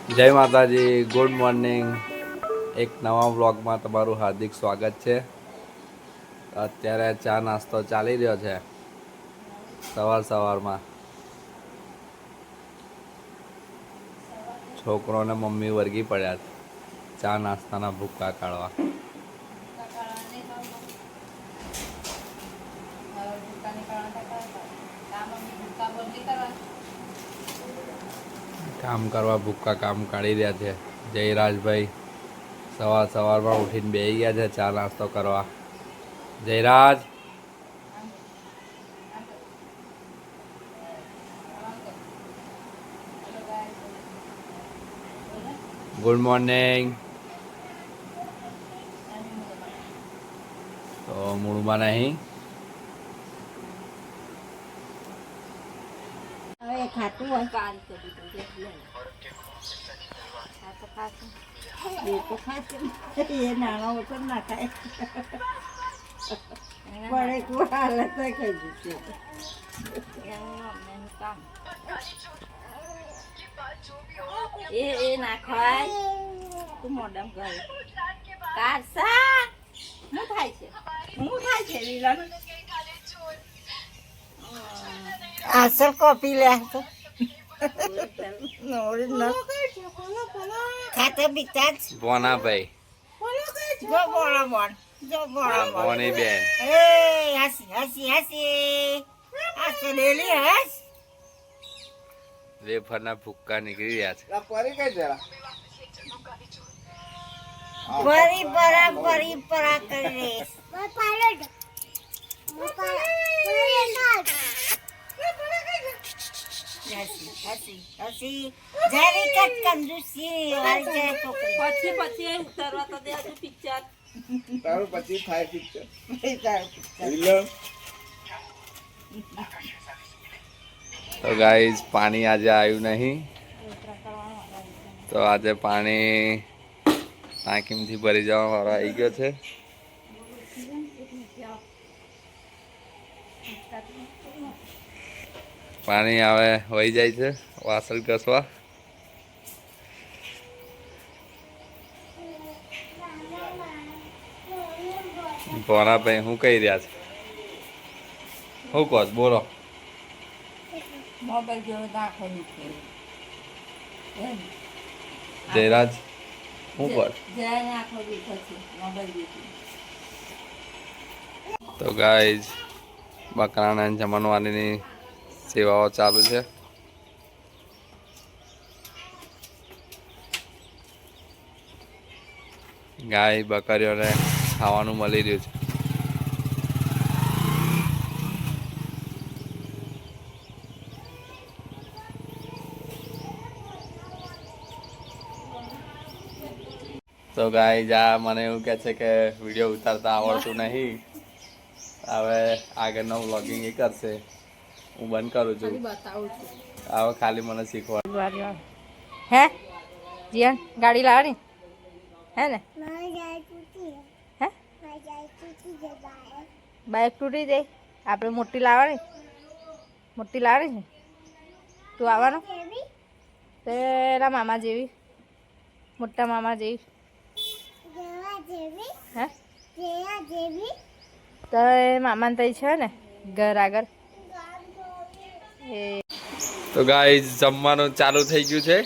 જય માતાજી, good morning. એક નવા વ્લોગમાં તમારું હાર્દિક સ્વાગત છે. અત્યારે ચા નાસ્તો ચાલી રહ્યો છે સવારમાં. છોકરોને મમ્મી વર્ગી પડ્યા ચા નાસ્તાના ભૂક્કા કાઢવા. કામ કરવા ભૂક્કા કામ કાઢી રહ્યા છે. જયરાજભાઈ સવારમાં ઉઠીને બેસી ગયા છે ચા નાસ્તો કરવા. Jayraj, good morning. તો મૂળમાં નહીં ખાતું હોય કાન કરી તો ખાતું એ નાનો ઓછો ના ખાય પડે કુવાલે તો ખાઈ જશે કામ એ ના ખાય તું મોડમ કરે કારસા શું થાય છે વિલન અસલ કોપી લે તો ખાતે બીતા જ બોના ભાઈ, જો બોની બેન. એ હસી ડેલી હસ વેફરના ભૂક્કા નીકળી રહ્યા છે. પરી પરા કરી હસી જરી કટ કંજૂસી વાળી જાય છોકરી પછી ઉતારવા તો દે પિક્ચર તારું પછી થાય પિક્ચર. તો ગાઈઝ, પાણી આજે આવ્યું નહીં, તો આજે પાણી ટાંકીમાંથી ભરી જવા વાળો આવી ગયો છે. પાણી આવે વહી જાય છે વાસણ ઘસવા. ભોના ભાઈ શું કહી રહ્યા છે? શું કહો બોલો? મોબાઈલ જેવો દાખલો જયરાજ શું કર? જયારે આખો દીખો છે મોબાઈલ દીધી. તો ગાઈઝ, બકરાના જમણવારની સેવાઓ ચાલુ છે. ગાય બકરીઓને ખાવાનું મળી રહ્યું છે. તો ગાઈઝ, આ મને એવું કહે છે કે વિડીયો ઉતારતા આવડતું નહીં, હવે આગળનો વ્લોગિંગ એ કરશે. હું બંધ કરું છું. બતાવું છું. હવે ખાલી મને શીખવા. હે જીયાન ગાડી લાવવાની હે ને? હે બાઇક તૂટી જાય, આપણે મોટી લાવવાની છે. તું આવવાનો પેલા મામા જેવી, મોટા મામા જેવી. હે તો મામાને તઈ છે ને ઘર આગળ. તો ગાઈઝ, જમવાનું ચાલુ થઈ ગયું છે.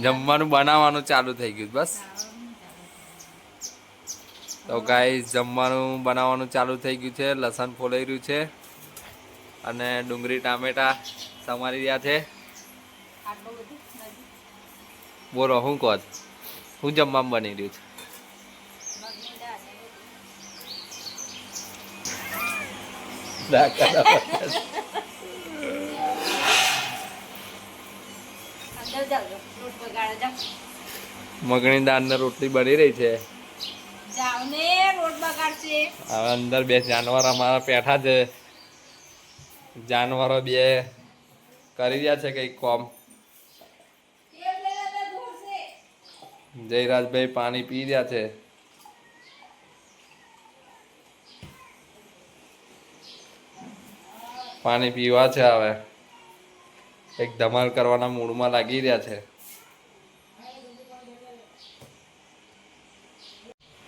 જમવાનું બનાવવાનું ચાલુ થઈ ગયું બસ. તો ગાઈઝ, જમવાનું બનાવવાનું ચાલુ થઈ ગયું છે. લસણ ફોલાઈ રહ્યું છે અને ડુંગળી ટામેટા સમારી રહ્યા છે. બોલો શું કહો? શું જમવાનું બની રહ્યું છે? મગની દાળને રોટલી બની રહી છે. હવે અંદર બે જાનવર અમારા પેઠા છે. જાનવરો બે કરી રહ્યા છે કઈક કોમ. જયરાજભાઈ પાણી પી રહ્યા છે. પાણી પીવા છે હવે. એક ધમાલ કરવાના મૂડમાં લાગી રહ્યા છે.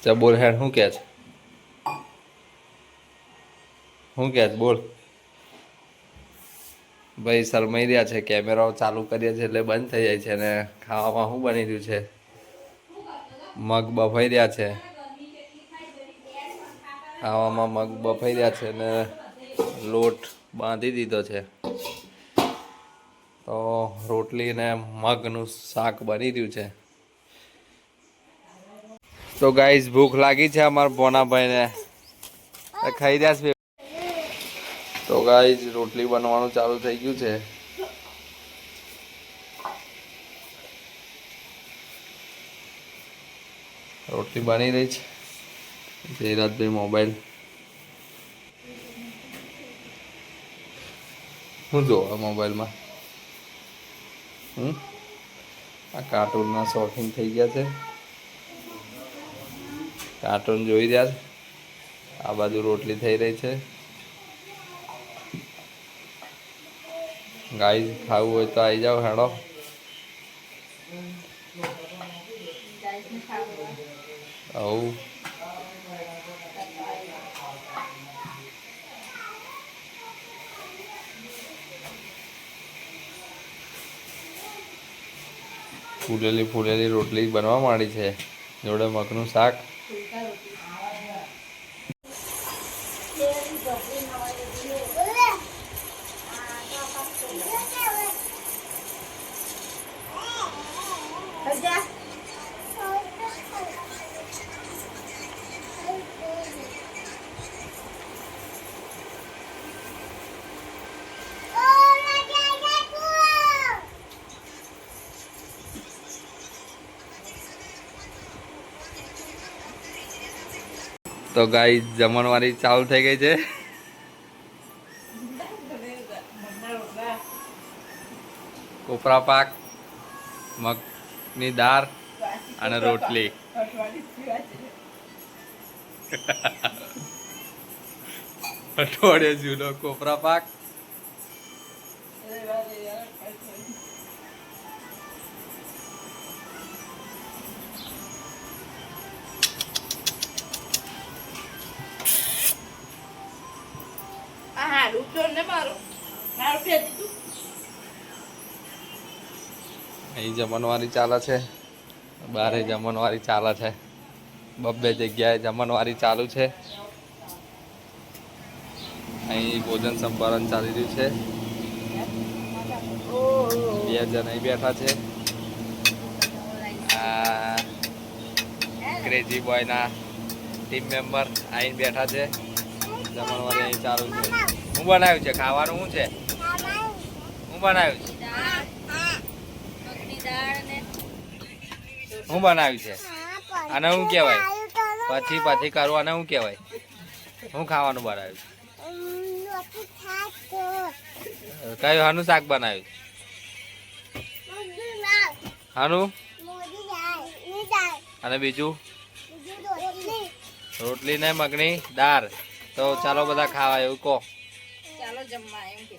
ચા બોલ હેડ શું કે છે? શું કે છે બોલ? ભાઈ શરમાઈ રહ્યા છે. કેમેરાઓ ચાલુ કરીએ છીએ એટલે બંધ થઈ જાય છે. અને ખાવામાં શું બની રહ્યું છે? મગ બફાઈ રહ્યા છે. ખાવામાં મગ બફાઈ રહ્યા છે ને લોટ બાંધી દીધો છે. તો રોટલી ને મગનું શાક બની રહ્યું છે. તો ગાઈસ ભૂખ લાગી છે અમારા ભોનાભાઈને, ખાઈ રહ્યા છે. તો ગાઈસ રોટલી બનવાનું ચાલુ થઈ ગયું છે. રોટલી બની રહી છે. જયરાજભાઈ મોબાઈલ શું જોવા મોબાઈલમાં? આ કાર્ટૂનના શોખીન થઈ ગયા છે. કાર્ટૂન જોઈ રહ્યા છે. આ બાજુ રોટલી થઈ રહી છે. ગાઈસ ખાવું હોય તો આવી જાઓ હેડો. આવું ફૂલેલી રોટલી બનવા માંડી છે, જોડે મગનું શાક. તો ગાઈસ જમણવારી ચાલુ થઈ ગઈ છે. કોપરા પાક, મગની દાળ અને રોટલી. અઠવાડિયે જૂનો કોપરા પાક. અહીં જમણવારી ચાલે છે, બારે જમણવારી ચાલે છે. બબ્બે જગ્યાએ જમણવારી ચાલુ છે. અહીં ભોજન સંભારણ ચાલી રહ્યું છે. 2 જણ અહીં બેઠા છે. આ ક્રેઝી બોયના ટીમ મેમ્બર અહીં બેઠા છે. જમણવારી અહીં ચાલુ છે. શું બનાવ્યું છે? ખાવાનું શું છે? શું બનાવ્યું છે? શું બનાવ્યું છે? આને શું કહેવાય? પછી કરું. આને શું કહેવાય? શું ખાવાનું બનાવ્યું? કયું હાનું શાક બનાવ્યું? હાનું? અને બીજું? રોટલી ને મગની દાળ. તો ચાલો બધા ખાવા એવું કહો. ચાલો જમવા એમ કે.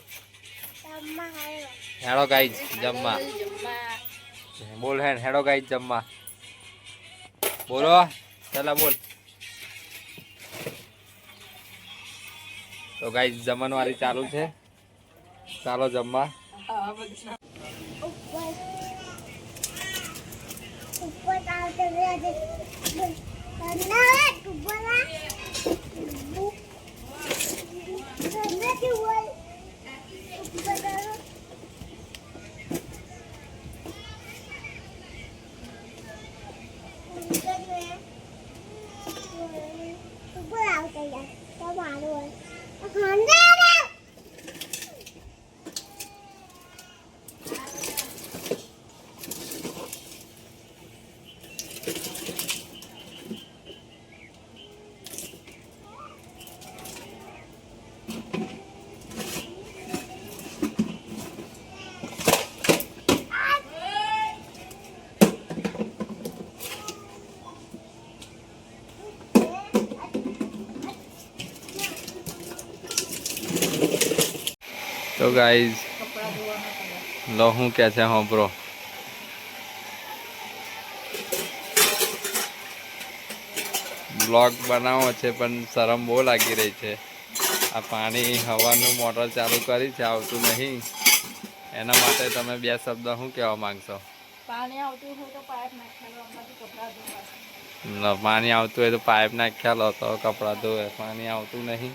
હેડો ગાઈસ જમવા. બોલ હેડો ગાઈસ જમવા. બોલો ચાલો બોલ. તો ગાઈસ જમણવારી ચાલુ છે, ચાલો જમવા. તો ગાઈઝ લો હું કે છે હોબરો બ્લોગ બનાવો છે પણ શરમ બહુ લાગી રહી છે. આ પાણી હવાનું મોટર ચાલુ કરી છે, આવતું નહીં. એના માટે તમે બે શબ્દ શું કહેવા માંગશો? પાણી આવતું હોય તો પાઇપ નાખેલો અમારથી કપડાં ધોવા. પાણી આવતું હોય તો પાઇપ નાખ્યા તો કપડાં ધોવે. પાણી આવતું નહીં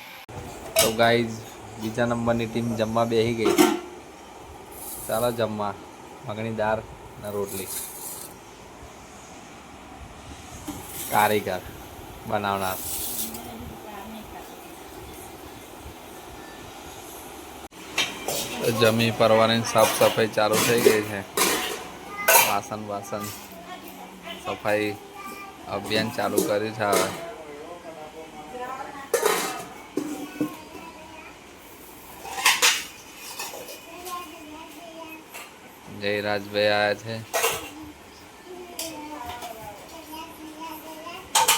તો ગાઈઝ બીજા નંબરની ટીમ જમવા બેસી ગઈ. ચાલો જમવા. મગની દાળ અને રોટલી. કારીગર બનાવનાર. જમી પરવાની સાફ સફાઈ ચાલુ થઈ ગઈ છે. વાસણ સફાઈ અભિયાન ચાલુ કર્યું છે. હવે જયરાજભાઈ આવ્યા છે.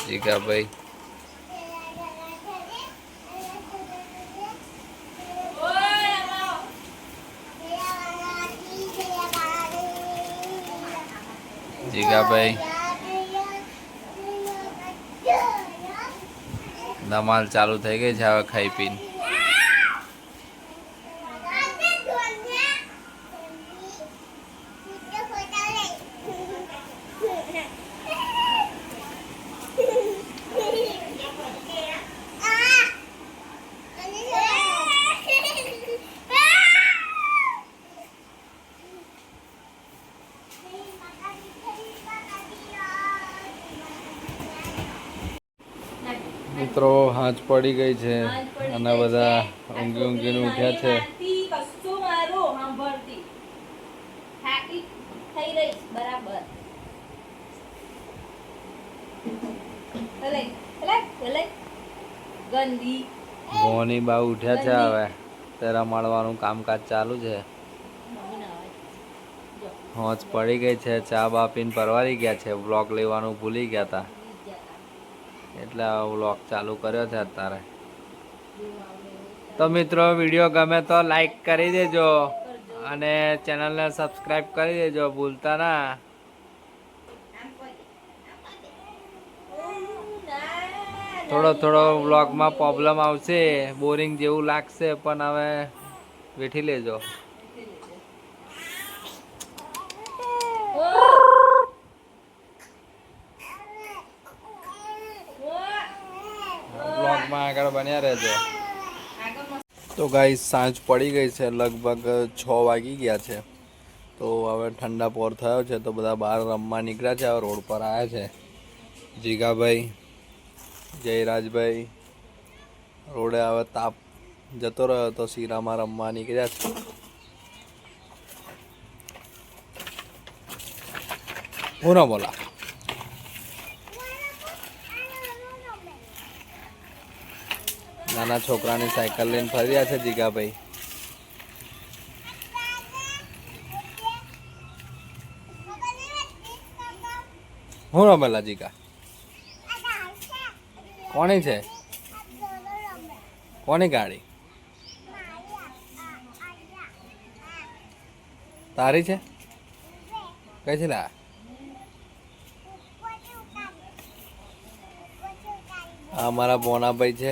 જીગાભાઈ ધમાલ ચાલુ થઈ ગઈ છે. હવે ખાઈ પીને મિત્રો હાથ પડી ગઈ છે અને બધા ઊંઘીને ઉઠ્યા છે. ભોની બા ઉઠ્યા છે. હવે તે રમાડવાનું કામકાજ ચાલુ છે. હોંચ પડી ગઈ છે. ચા બા પીને પરવારી ગયા છે. વ્લોગ લેવાનું ભૂલી ગયા હતા એટલે આ વ્લોગ ચાલુ કર્યો છે અત્યારે. તો મિત્રો વિડીયો ગમે તો લાઈક કરી દેજો અને ચેનલને સબસ્ક્રાઈબ કરી દેજો ભૂલતા ના. થોડો વ્લોગમાં પ્રોબ્લેમ આવશે, બોરિંગ જેવું લાગશે, પણ હવે વેઠી લેજો. બ્લોગમાં આગળ બન્યા રહેજો. તો ગાઈસ સાંજ પડી ગઈ છે. લગભગ 6 વાગી ગયા છે. તો હવે ઠંડા પોર થયો છે તો બધા બહાર રમવા નીકળ્યા છે. હવે રોડ પર આવ્યા છે. જીગાભાઈ, જયરાજભાઈ રોડે હવે તાપ જતો રહ્યો તો શીરામાં રમવા નીકળ્યા છે. હું ના બોલા. નાના છોકરાની સાયકલ લઈને ફરી રહ્યા છે જીગાભાઈ. હું રમેલા જીગા? કોની છે? કોની ગાડી? તારી છે? કઈ છે લા? આ મારા બોનાભાઈ છે.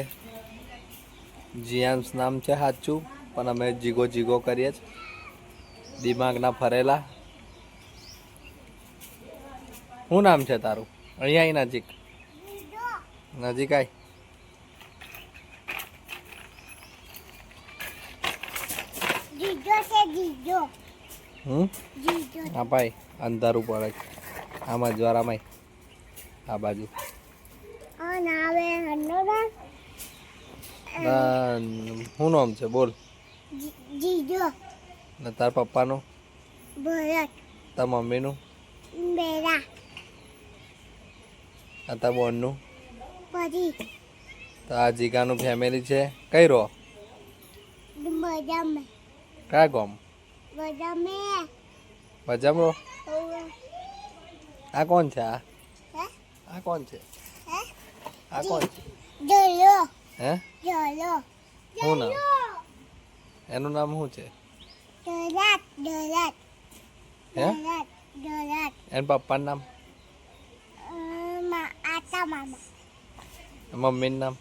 જીયાન્સ નામ છે સાચું, પણ અમે જીગો કરીએ છીએ. દિમાગના ફરેલા. શું નામ છે તારું? અહીંયા નજીક આય. હા ભાઈ અંધારું પડે. આમાં જ્વારામાં આ બાજુ શું નામ છે બોલ? ને તાર પપ્પાનું? તાર મમ્મીનું? તાર બોનનું? તાર જીગાનું ફેમિલી છે કઈ રહો? કયા ગામ? બજામ રહો. આ કોણ છે? આ કોણ છે? આ કોણ છે? હે? શું નામ? એનું નામ શું છે? હે એન પપ્પાનું નામ મમ્મીનું નામ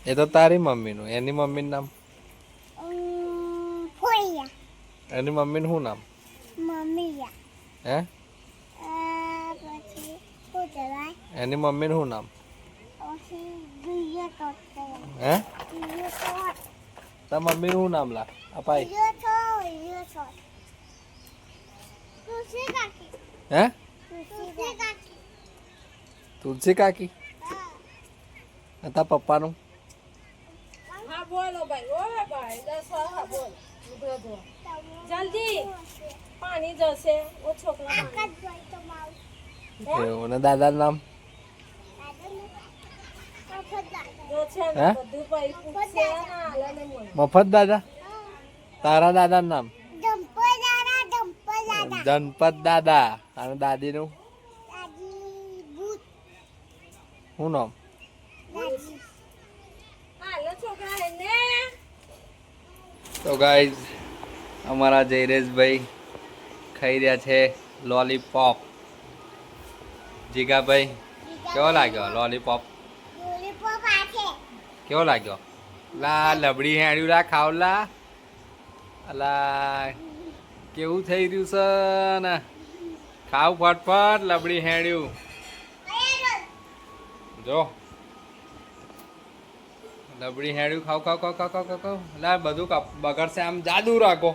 એ તો તારી મમ્મીનું એની મમ્મીનું નામ એની મમ્મીનું શું નામ હે એની મમ્મીનું શું નામ હે તાર મમ્મીનું શું નામ લા અપાય હે તુલસી કાકી તાર પપ્પાનું હા બોલો ભાઈ ઓય ભાઈ 10 વાર હા બોલ ઉભો થો જલ્દી પાણી જશે ઓ છોકરા એવું ને દાદાનું નામ જો છે હે? ને બધું ભાઈ પૂછશે ના હાલે ને મોય મફત દાદા તારા દાદાનું નામ જનપત દાદા અને દાદીનું શું નામ હાલે છોકરા ને તો ગાઈઝ અમારા જયરેશભાઈ ખાઈ રહ્યા છે લોલીપોપ જીગાભાઈ કેવો લાગ્યો લોલીપોપ કેવો લાગ્યો લા લબડી હેડ્યું લા ખાવલા અલા કેવું થઈ રહ્યું છે ને ખાવ ફટફટ લબડી હેડ્યું જો લબડી હેડ્યું ખાવ ખાવ ખાવ ખાવ ખાવ ખાવ લા બધું બગડશે આમ જાદુ રાખો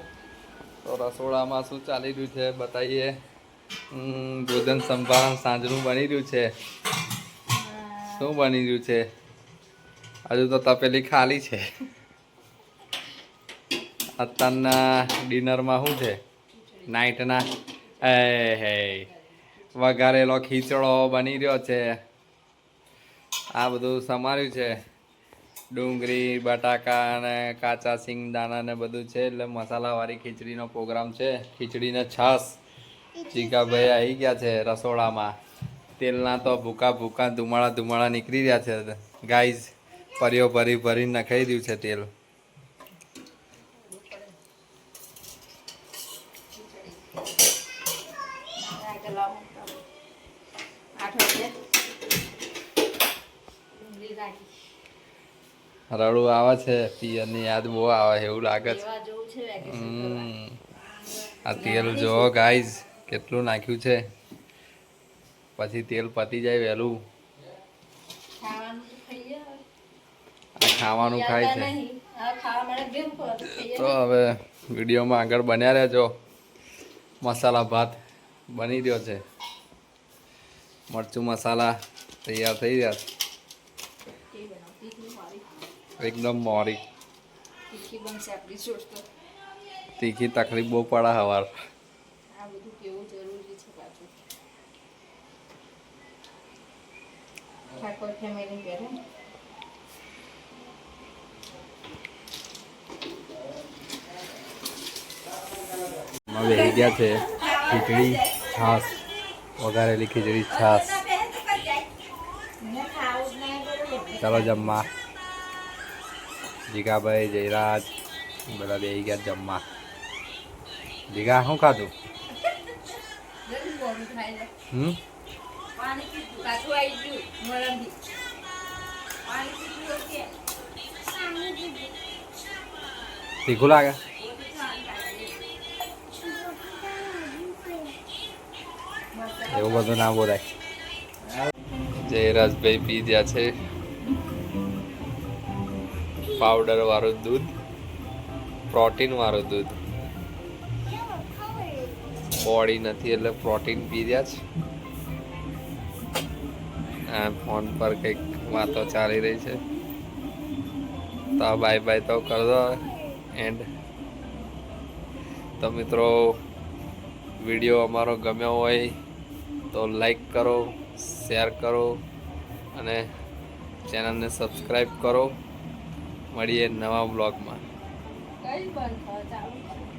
તો રસોડામાં શું ચાલી રહ્યું છે બતાવીએ ભોજન સંભારણ સાંજનું બની રહ્યું છે શું બની રહ્યું છે હજુ તો તપેલી ખાલી છે અત્યારના ડિનરમાં શું છે નાઇટના હે વઘારેલો ખીચડો બની રહ્યો છે આ બધું સમાર્યું છે ડુંગળી બટાકા અને કાચા સિંગદાણા ને બધું છે એટલે મસાલાવાળી ખીચડીનો પ્રોગ્રામ છે ખીચડીને છાશ ચીકાભાઈ આવી ગયા છે રસોડામાં તેલના તો ભૂકા ભૂકા ધુમાડા નીકળી રહ્યા છે ગાઈઝ પરીઓ ભરીને નખાઈ રહ્યું છે તેલ રડું આવે છે પિયરની યાદ બહુ આવે એવું લાગે છે આ તેલ જો ગાઈઝ કેટલું નાખ્યું છે પછી તેલ પતી જાય વહેલું આ ખાવાનું ખાય છે તો હવે વિડીયોમાં આગળ બન્યા રહેજો મસાલા ભાત બની રહ્યો છે મરચું મસાલા તૈયાર થઈ રહ્યા છે એકદમ મોરી તીખી તકલીફ બહુ પડે હવાર બેસી ગયા છે ખીચડી છાશ વઘારેલી ખીચડી છાશ ચાલો જમવા જીગાભાઈ જયરાજ બધા બેસી ગયા જમવા જીગા શું ખાધું તીખું લાગે એવું બધું ના બોલાય જયરાજભાઈ પી ગયા છે પાવડર વાળું દૂધ પ્રોટીન વાળું દૂધ બોડી નથી એટલે પ્રોટીન પી રહ્યા છે આ ફોન પર કંઈક વાતો ચાલી રહી છે તો બાય બાય તો કર દો એન્ડ તો મિત્રો વિડીયો અમારો ગમ્યો હોય તો લાઈક કરો શેર કરો અને ચેનલને સબસ્ક્રાઈબ કરો મળીએ નવા બ્લોગમાં કઈ બંધ ચાલુ